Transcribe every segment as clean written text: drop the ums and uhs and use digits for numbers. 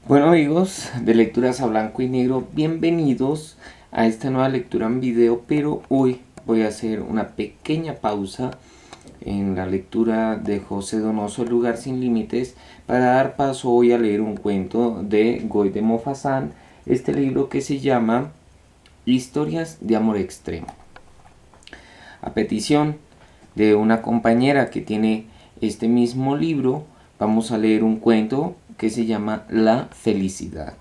Bueno amigos de Lecturas a Blanco y Negro, bienvenidos a esta nueva lectura en video, pero hoy voy a hacer una pequeña pausa en la lectura de José Donoso, El lugar sin límites, para dar paso hoy a leer un cuento de Guy de Maupassant, este libro que se llama Historias de amor extremo. A petición de una compañera que tiene este mismo libro, vamos a leer un cuento que se llama La felicidad.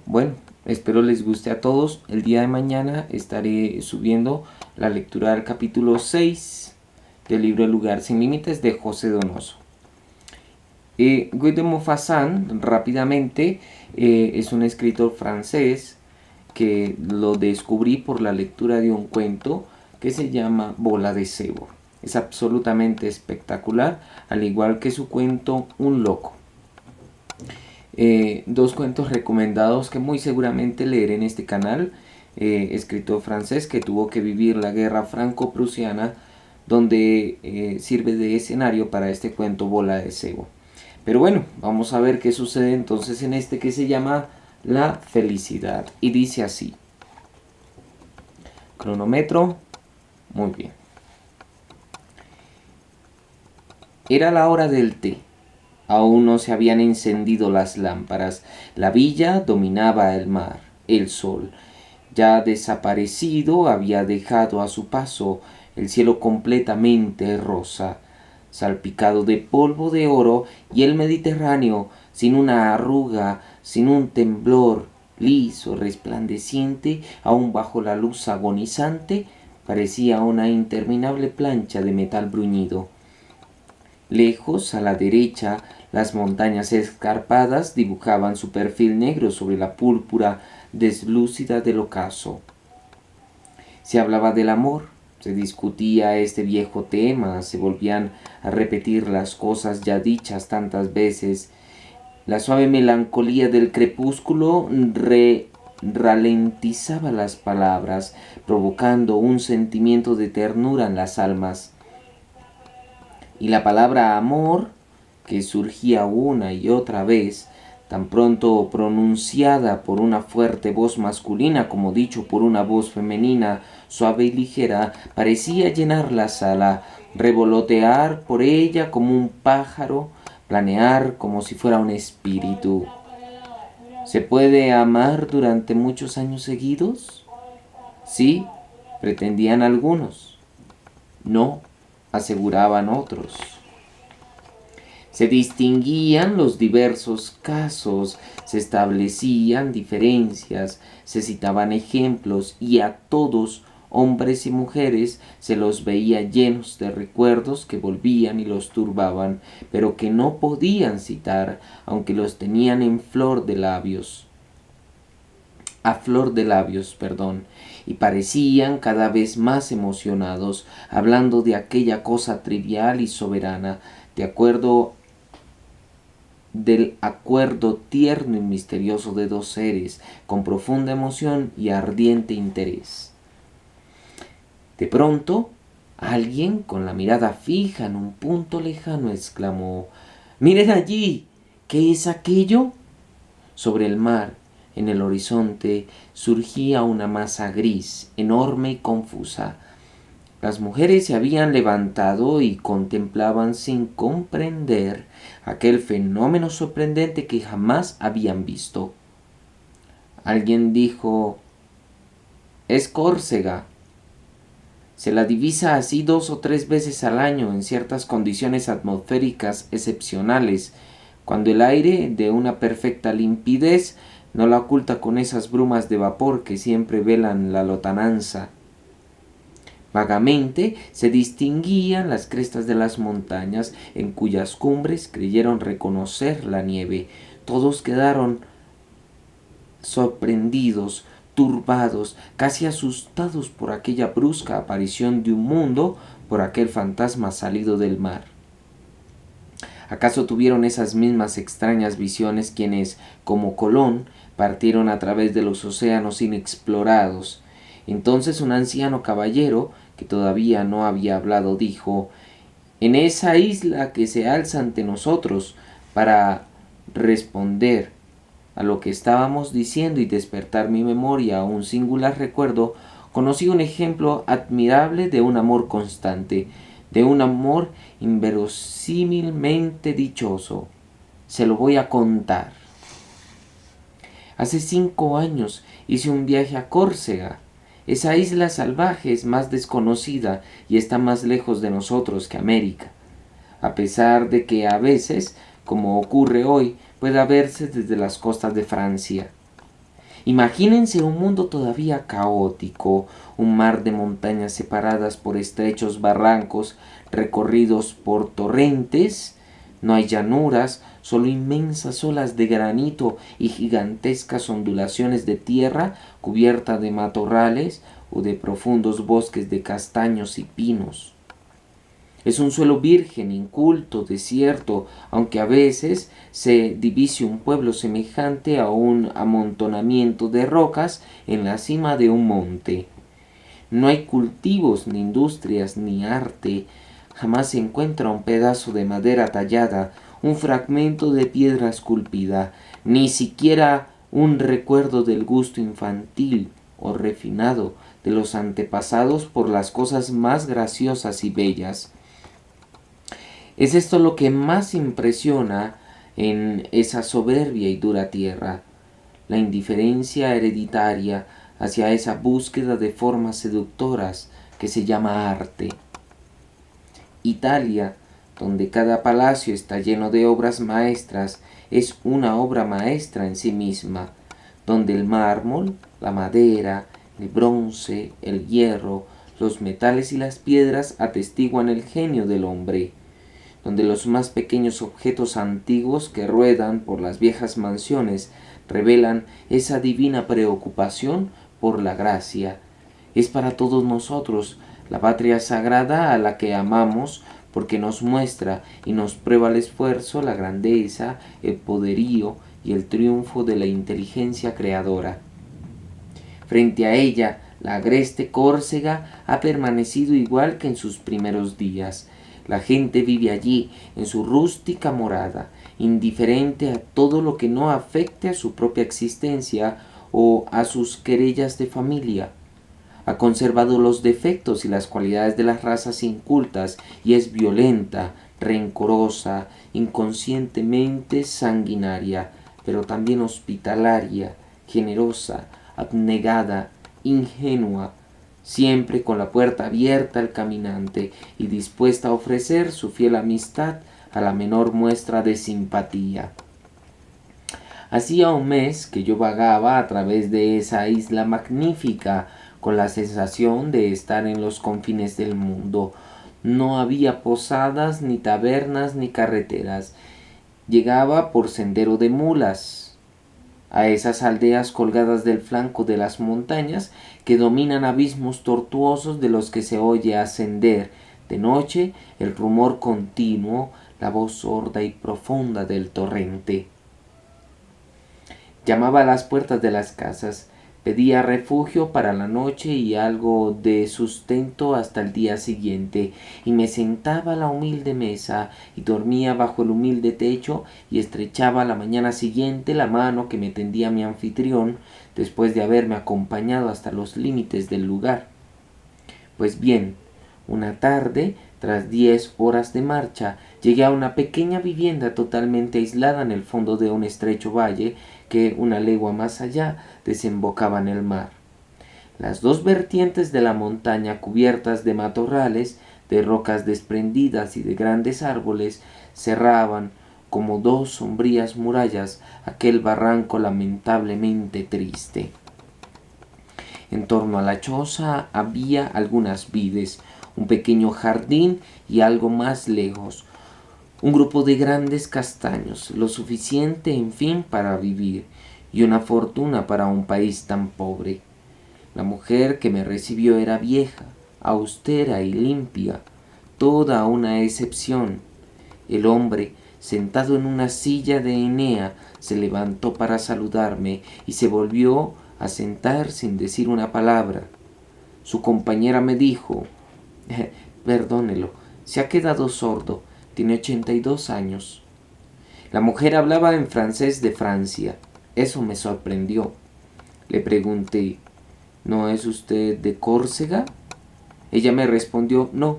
Bueno, espero les guste a todos. El día de mañana estaré subiendo la lectura del capítulo 6 del libro El lugar sin límites de José Donoso. Guy de Maupassant, rápidamente, es un escritor francés que lo descubrí por la lectura de un cuento que se llama Bola de Cebo. Es absolutamente espectacular, al igual que su cuento Un loco. Dos cuentos recomendados que muy seguramente leeré en este canal. Escritor francés que tuvo que vivir la guerra franco-prusiana, donde sirve de escenario para este cuento Bola de Cebo. Pero bueno, vamos a ver qué sucede entonces en este que se llama La felicidad. Y dice así. Cronómetro. Muy bien. Era la hora del té. Aún no se habían encendido las lámparas. La villa dominaba el mar. El sol, ya desaparecido, había dejado a su paso el cielo completamente rosa, salpicado de polvo de oro, y el Mediterráneo, sin una arruga, sin un temblor, liso, resplandeciente, aún bajo la luz agonizante, parecía una interminable plancha de metal bruñido. Lejos, a la derecha, las montañas escarpadas dibujaban su perfil negro sobre la púrpura deslúcida del ocaso. Se hablaba del amor, se discutía este viejo tema, se volvían a repetir las cosas ya dichas tantas veces. La suave melancolía del crepúsculo ralentizaba las palabras, provocando un sentimiento de ternura en las almas. Y la palabra amor, que surgía una y otra vez, tan pronto pronunciada por una fuerte voz masculina como dicho por una voz femenina suave y ligera, parecía llenar la sala, revolotear por ella como un pájaro, planear como si fuera un espíritu. ¿Se puede amar durante muchos años seguidos? Sí, pretendían algunos. No, aseguraban otros. Se distinguían los diversos casos, se establecían diferencias, se citaban ejemplos y a todos, hombres y mujeres, se los veía llenos de recuerdos que volvían y los turbaban, pero que no podían citar, aunque los tenían en flor de labios. A flor de labios, perdón, y parecían cada vez más emocionados, hablando de aquella cosa trivial y soberana, del acuerdo tierno y misterioso de dos seres, con profunda emoción y ardiente interés. De pronto, alguien con la mirada fija en un punto lejano exclamó: «¡Miren allí! ¿Qué es aquello?». Sobre el mar, en el horizonte, surgía una masa gris, enorme y confusa. Las mujeres se habían levantado y contemplaban sin comprender aquel fenómeno sorprendente que jamás habían visto. Alguien dijo: «Es Córcega». Se la divisa así 2 o 3 veces al año en ciertas condiciones atmosféricas excepcionales, cuando el aire, de una perfecta limpidez, no la oculta con esas brumas de vapor que siempre velan la lontananza. Vagamente se distinguían las crestas de las montañas, en cuyas cumbres creyeron reconocer la nieve. Todos quedaron sorprendidos, turbados, casi asustados por aquella brusca aparición de un mundo, por aquel fantasma salido del mar. ¿Acaso tuvieron esas mismas extrañas visiones quienes, como Colón, partieron a través de los océanos inexplorados? Entonces un anciano caballero, que todavía no había hablado, dijo: «En esa isla que se alza ante nosotros, para responder a lo que estábamos diciendo y despertar mi memoria a un singular recuerdo, conocí un ejemplo admirable de un amor constante, de un amor inverosímilmente dichoso. Se lo voy a contar. Hace 5 años hice un viaje a Córcega. Esa isla salvaje es más desconocida y está más lejos de nosotros que América, a pesar de que a veces, como ocurre hoy, pueda verse desde las costas de Francia. Imagínense un mundo todavía caótico, un mar de montañas separadas por estrechos barrancos recorridos por torrentes. No hay llanuras, solo inmensas olas de granito y gigantescas ondulaciones de tierra cubierta de matorrales o de profundos bosques de castaños y pinos. Es un suelo virgen, inculto, desierto, aunque a veces se divise un pueblo semejante a un amontonamiento de rocas en la cima de un monte. No hay cultivos, ni industrias, ni arte. Jamás se encuentra un pedazo de madera tallada, un fragmento de piedra esculpida, ni siquiera un recuerdo del gusto infantil o refinado de los antepasados por las cosas más graciosas y bellas. Es esto lo que más impresiona en esa soberbia y dura tierra, la indiferencia hereditaria hacia esa búsqueda de formas seductoras que se llama arte. Italia, donde cada palacio está lleno de obras maestras, es una obra maestra en sí misma, donde el mármol, la madera, el bronce, el hierro, los metales y las piedras atestiguan el genio del hombre, donde los más pequeños objetos antiguos que ruedan por las viejas mansiones revelan esa divina preocupación por la gracia. Es para todos nosotros la patria sagrada a la que amamos, porque nos muestra y nos prueba el esfuerzo, la grandeza, el poderío y el triunfo de la inteligencia creadora. Frente a ella, la agreste Córcega ha permanecido igual que en sus primeros días. La gente vive allí, en su rústica morada, indiferente a todo lo que no afecte a su propia existencia o a sus querellas de familia. Ha conservado los defectos y las cualidades de las razas incultas y es violenta, rencorosa, inconscientemente sanguinaria, pero también hospitalaria, generosa, abnegada, ingenua, siempre con la puerta abierta al caminante y dispuesta a ofrecer su fiel amistad a la menor muestra de simpatía. Hacía un mes que yo vagaba a través de esa isla magnífica con la sensación de estar en los confines del mundo. No había posadas, ni tabernas, ni carreteras. Llegaba por sendero de mulas a esas aldeas colgadas del flanco de las montañas que dominan abismos tortuosos de los que se oye ascender de noche el rumor continuo, la voz sorda y profunda del torrente. Llamaba a las puertas de las casas, pedía refugio para la noche y algo de sustento hasta el día siguiente, y me sentaba a la humilde mesa y dormía bajo el humilde techo y estrechaba la mañana siguiente la mano que me tendía mi anfitrión después de haberme acompañado hasta los límites del lugar. Pues bien, una tarde, tras 10 horas de marcha, llegué a una pequeña vivienda totalmente aislada en el fondo de un estrecho valle que, una legua más allá, desembocaba en el mar. Las dos vertientes de la montaña, cubiertas de matorrales, de rocas desprendidas y de grandes árboles, cerraban como dos sombrías murallas aquel barranco lamentablemente triste. En torno a la choza había algunas vides, un pequeño jardín y algo más lejos un grupo de grandes castaños, lo suficiente, en fin, para vivir, y una fortuna para un país tan pobre. La mujer que me recibió era vieja, austera y limpia, toda una excepción. El hombre, sentado en una silla de Enea, se levantó para saludarme y se volvió a sentar sin decir una palabra. Su compañera me dijo, perdónelo, se ha quedado sordo, tiene 82 años. La mujer hablaba en francés de Francia. Eso me sorprendió. Le pregunté, ¿no es usted de Córcega? Ella me respondió, no,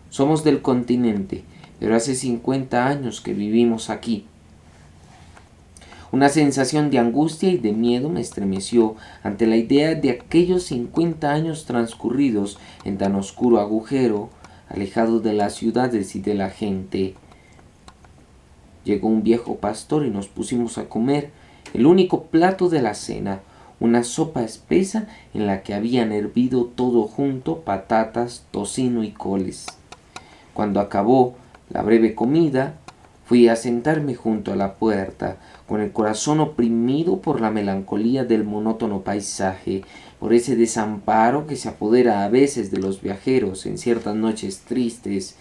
somos del continente, pero hace 50 años que vivimos aquí. Una sensación de angustia y de miedo me estremeció ante la idea de aquellos 50 años transcurridos en tan oscuro agujero, alejado de las ciudades y de la gente. Llegó un viejo pastor y nos pusimos a comer el único plato de la cena, una sopa espesa en la que habían hervido todo junto, patatas, tocino y coles. Cuando acabó la breve comida, fui a sentarme junto a la puerta, con el corazón oprimido por la melancolía del monótono paisaje, por ese desamparo que se apodera a veces de los viajeros en ciertas noches tristes,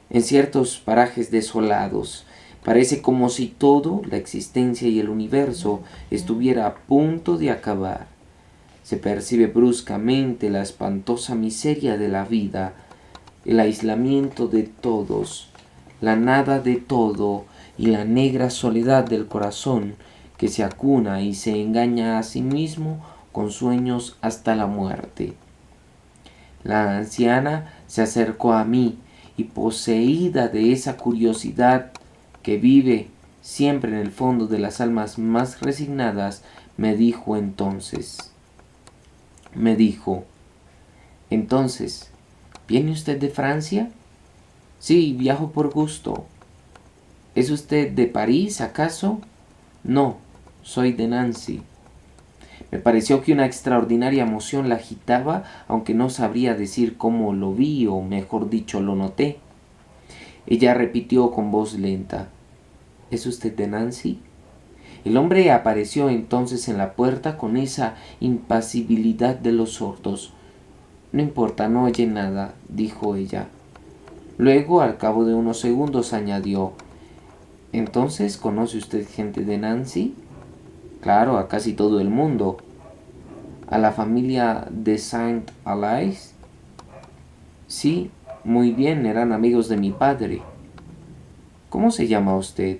en ciertos parajes desolados. Parece como si todo, la existencia y el universo, estuviera a punto de acabar. Se percibe bruscamente la espantosa miseria de la vida, el aislamiento de todos, la nada de todo y la negra soledad del corazón que se acuna y se engaña a sí mismo con sueños hasta la muerte. La anciana se acercó a mí y, poseída de esa curiosidad que vive siempre en el fondo de las almas más resignadas, me dijo, entonces, ¿viene usted de Francia? Sí, viajo por gusto. ¿Es usted de París, acaso? No, soy de Nancy. Me pareció que una extraordinaria emoción la agitaba, aunque no sabría decir cómo lo vi, o mejor dicho, lo noté. Ella repitió con voz lenta, ¿es usted de Nancy? El hombre apareció entonces en la puerta con esa impasibilidad de los sordos. No importa, no oye nada, dijo ella. Luego, al cabo de unos segundos, añadió, ¿entonces conoce usted gente de Nancy? Claro, a casi todo el mundo. ¿A la familia de Saint Alais? Sí, muy bien, eran amigos de mi padre. ¿Cómo se llama usted?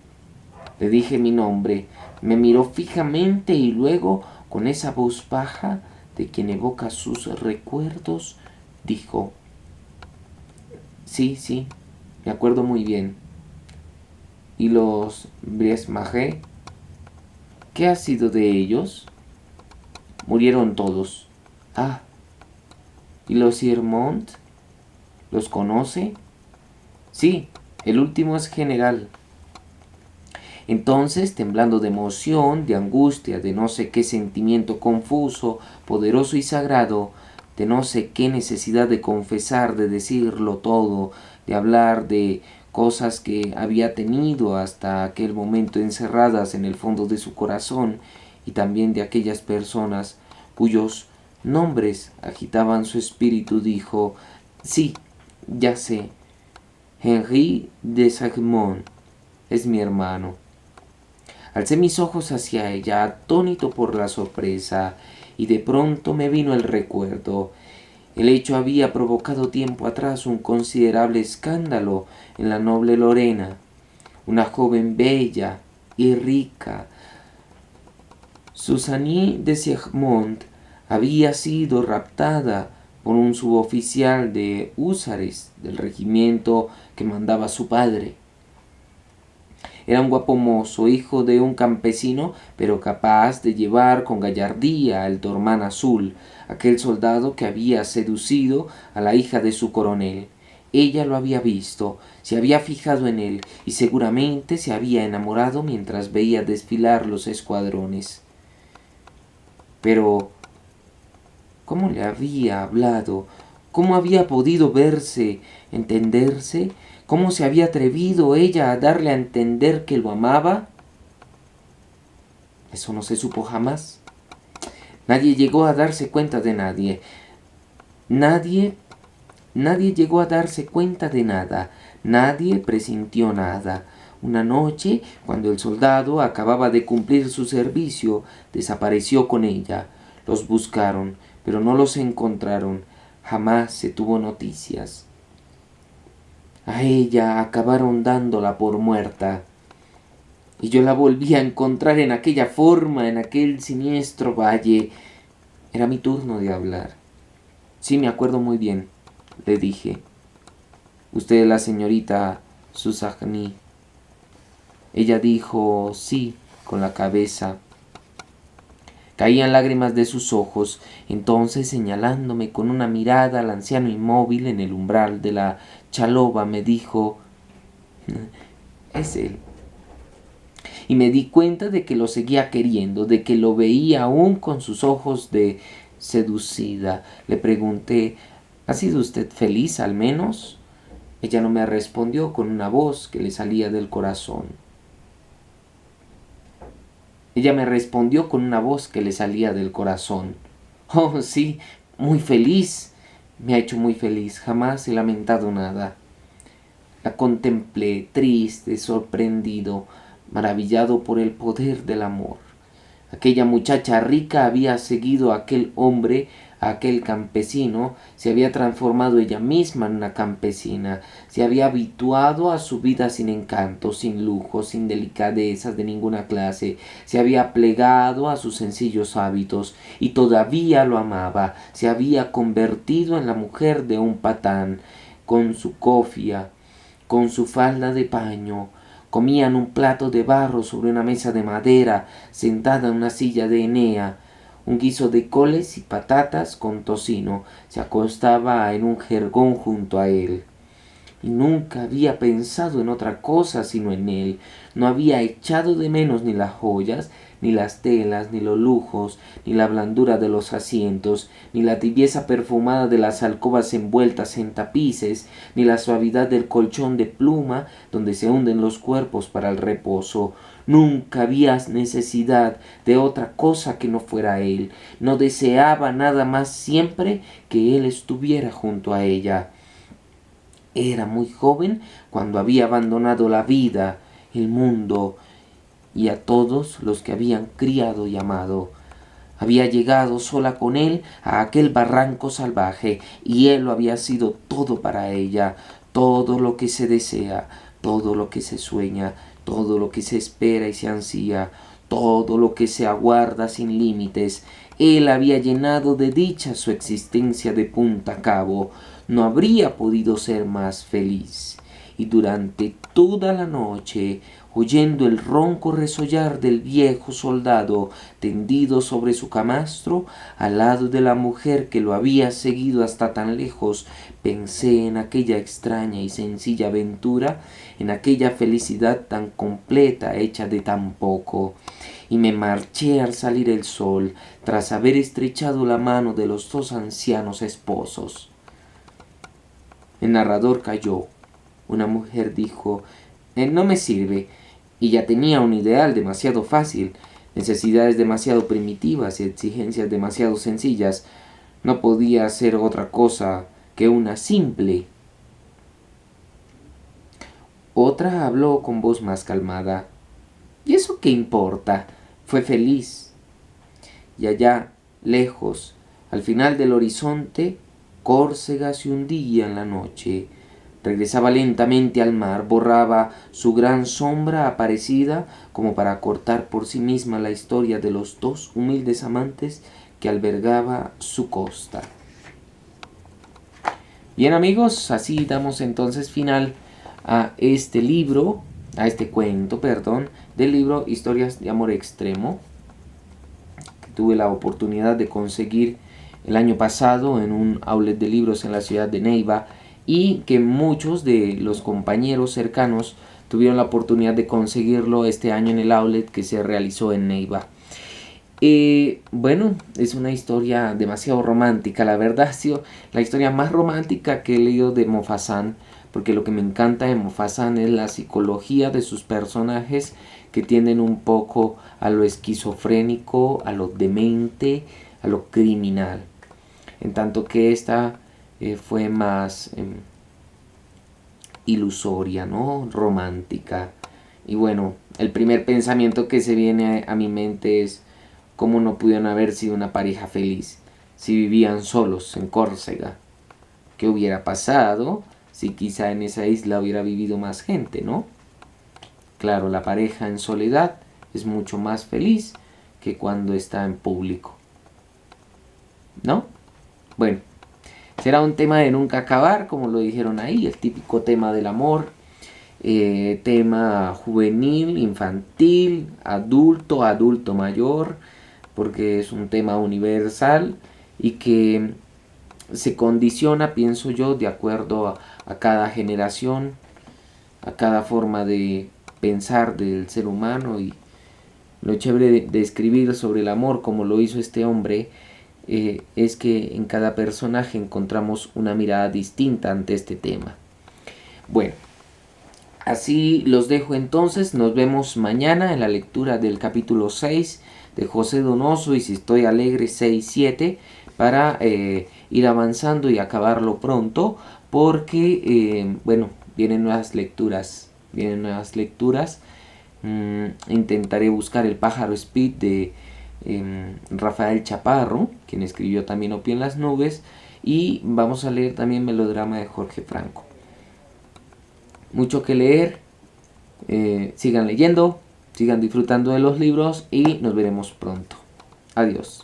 Le dije mi nombre. Me miró fijamente y luego, con esa voz baja de quien evoca sus recuerdos, dijo, sí, me acuerdo muy bien. ¿Y los Briesmaché? ¿Qué ha sido de ellos? Murieron todos. Ah, ¿y los Sirmont? ¿Los conoce? Sí, el último es general. Entonces, temblando de emoción, de angustia, de no sé qué sentimiento confuso, poderoso y sagrado, de no sé qué necesidad de confesar, de decirlo todo, de hablar de cosas que había tenido hasta aquel momento encerradas en el fondo de su corazón, y también de aquellas personas cuyos nombres agitaban su espíritu, dijo, sí, ya sé, Henri de Sagmont es mi hermano. Alcé mis ojos hacia ella, atónito por la sorpresa, y de pronto me vino el recuerdo. El hecho había provocado tiempo atrás un considerable escándalo en la noble Lorena. Una joven bella y rica, Susanie de Segmont, había sido raptada por un suboficial de húsares del regimiento que mandaba su padre. Era un guapo mozo, hijo de un campesino, pero capaz de llevar con gallardía el tormán azul, aquel soldado que había seducido a la hija de su coronel. Ella lo había visto, se había fijado en él y seguramente se había enamorado mientras veía desfilar los escuadrones. Pero, ¿cómo le había hablado? ¿Cómo había podido verse, entenderse? ¿Cómo se había atrevido ella a darle a entender que lo amaba? Eso no se supo jamás. Nadie llegó a darse cuenta de nadie. Nadie llegó a darse cuenta de nada. Nadie presintió nada. Una noche, cuando el soldado acababa de cumplir su servicio, desapareció con ella. Los buscaron, pero no los encontraron. Jamás se tuvo noticias. A ella acabaron dándola por muerta. y yo la volví a encontrar en aquella forma, en aquel siniestro valle. Era mi turno de hablar. Sí, me acuerdo muy bien, le dije. Usted es la señorita Susagni. Ella dijo sí con la cabeza. Caían lágrimas de sus ojos. Entonces, señalándome con una mirada al anciano inmóvil en el umbral de la chaloba, me dijo: es él. Y me di cuenta de que lo seguía queriendo, de que lo veía aún con sus ojos de seducida. Le pregunté: ¿ha sido usted feliz al menos? Ella no me respondió con una voz que le salía del corazón. Ella me respondió con una voz que le salía del corazón. Oh, sí, muy feliz. Me ha hecho muy feliz. Jamás he lamentado nada. La contemplé, triste, sorprendido, maravillado por el poder del amor. Aquella muchacha rica había seguido a aquel hombre, a aquel campesino, se había transformado ella misma en una campesina, se había habituado a su vida sin encantos, sin lujos, sin delicadezas de ninguna clase, se había plegado a sus sencillos hábitos y todavía lo amaba, se había convertido en la mujer de un patán, con su cofia, con su falda de paño. Comían un plato de barro sobre una mesa de madera, sentada en una silla de Enea. Un guiso de coles y patatas con tocino. Se acostaba en un jergón junto a él. Y nunca había pensado en otra cosa sino en él. No había echado de menos ni las joyas, ni las telas, ni los lujos, ni la blandura de los asientos, ni la tibieza perfumada de las alcobas envueltas en tapices, ni la suavidad del colchón de pluma donde se hunden los cuerpos para el reposo. Nunca había necesidad de otra cosa que no fuera él. No deseaba nada más siempre que él estuviera junto a ella. Era muy joven cuando había abandonado la vida, el mundo y a todos los que habían criado y amado. Había llegado sola con él a aquel barranco salvaje y él lo había sido todo para ella, todo lo que se desea, todo lo que se sueña, todo lo que se espera y se ansía, todo lo que se aguarda sin límites. Él había llenado de dicha su existencia de punta a cabo. No habría podido ser más feliz. Y durante toda la noche, oyendo el ronco resollar del viejo soldado tendido sobre su camastro, al lado de la mujer que lo había seguido hasta tan lejos, pensé en aquella extraña y sencilla aventura, en aquella felicidad tan completa hecha de tan poco. Y me marché al salir el sol, tras haber estrechado la mano de los dos ancianos esposos. El narrador calló. Una mujer dijo: no me sirve. Y ya tenía un ideal demasiado fácil, necesidades demasiado primitivas y exigencias demasiado sencillas. No podía ser otra cosa que una simple. Otra habló con voz más calmada: ¿y eso qué importa? Fue feliz. Y allá, lejos, al final del horizonte, Córcega se hundía en la noche. Regresaba lentamente al mar, borraba su gran sombra aparecida como para cortar por sí misma la historia de los dos humildes amantes que albergaba su costa. Bien amigos, así damos entonces final a este libro, a este cuento, perdón, del libro Historias de Amor Extremo, que tuve la oportunidad de conseguir el año pasado en un outlet de libros en la ciudad de Neiva, y que muchos de los compañeros cercanos tuvieron la oportunidad de conseguirlo este año en el outlet que se realizó en Neiva. Bueno, es una historia demasiado romántica, la verdad ha sido la historia más romántica que he leído de Maupassant, porque lo que me encanta de Maupassant es la psicología de sus personajes, que tienden un poco a lo esquizofrénico, a lo demente, a lo criminal, en tanto que esta fue más ilusoria, ¿no? Romántica. Y bueno, el primer pensamiento que se viene a mi mente es: ¿cómo no pudieron haber sido una pareja feliz si vivían solos en Córcega? ¿Qué hubiera pasado si quizá en esa isla hubiera vivido más gente, no? Claro, la pareja en soledad es mucho más feliz que cuando está en público, ¿no? Bueno, será un tema de nunca acabar, como lo dijeron ahí, el típico tema del amor, tema juvenil, infantil, adulto, adulto mayor, porque es un tema universal y que se condiciona, pienso yo, de acuerdo a cada generación, a cada forma de pensar del ser humano. Y lo chévere de escribir sobre el amor, como lo hizo este hombre, es que en cada personaje encontramos una mirada distinta ante este tema. Bueno, así los dejo entonces, nos vemos mañana en la lectura del capítulo 6 de José Donoso y Si estoy alegre 6-7 para ir avanzando y acabarlo pronto porque, bueno, vienen nuevas lecturas. Intentaré buscar El pájaro Speed de Rafael Chaparro, quien escribió también Opio en las nubes, y vamos a leer también Melodrama de Jorge Franco. Mucho que leer, sigan leyendo, sigan disfrutando de los libros y nos veremos pronto. Adiós.